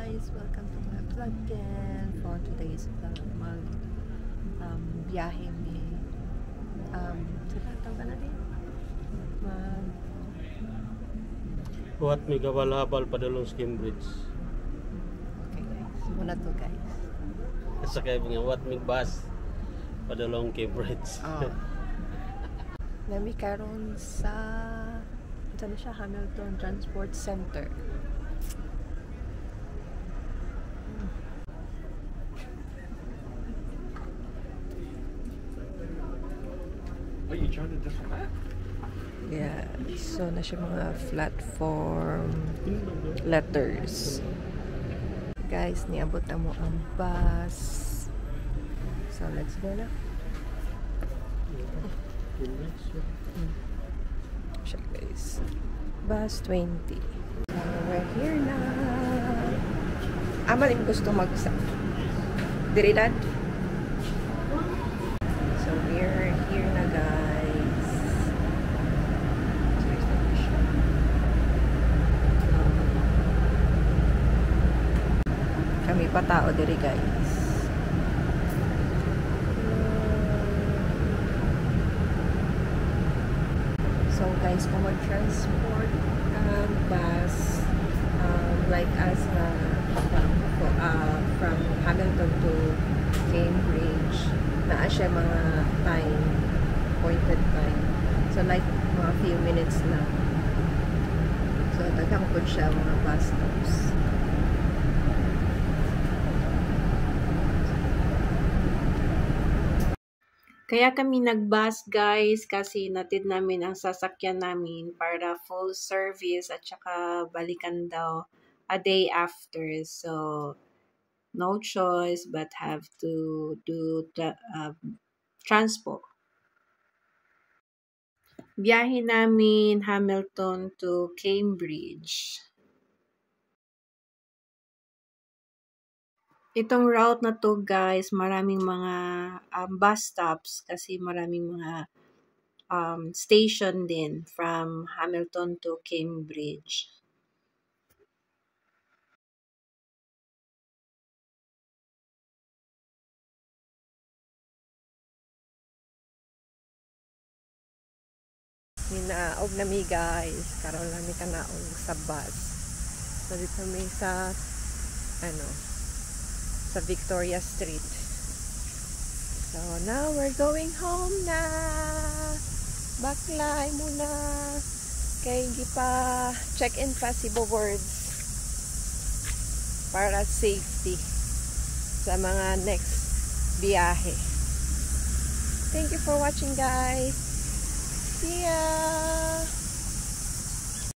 guys! Welcome to my vlog again. For today's vlog, biyahe mi sila na din What may gawal-habal padulong sa Cambridge. okay guys, muna to guys. Sa kaya nga what may bus padulong Cambridge. Nami karon sa saan siya, Hamilton Transport Center. Are you trying to different map? Yeah, so na siya mga platform letters. Guys, niabot na mo ang bus. So, let's go na. Siya guys. Bus 20. So, we're here na. Maling gusto magsa. Dirilad? So, we're here na guys. Kami pa tao diri guys. So guys, kung mag-transport bus like us from Hamilton to Cambridge, naa siya mga time, appointed time. So like mga few minutes lang. So daghang po siya mga bus stops. Kaya kami nag-bus guys kasi natid namin ang sasakyan namin para full service at saka balikan daw a day after. So, no choice but have to do the transport. Biyahe namin Hamilton to Cambridge. Itong route na to guys, maraming mga bus stops kasi maraming mga station din from Hamilton to Cambridge. Hinaog na mi guys, karon lang mi kanaog sa bus. So dito mi sa sa Victoria Street. So now we're going home na. Baklay muna. Kay gipa check-in pa si Bowards para safety sa mga next biyahe. Thank you for watching guys.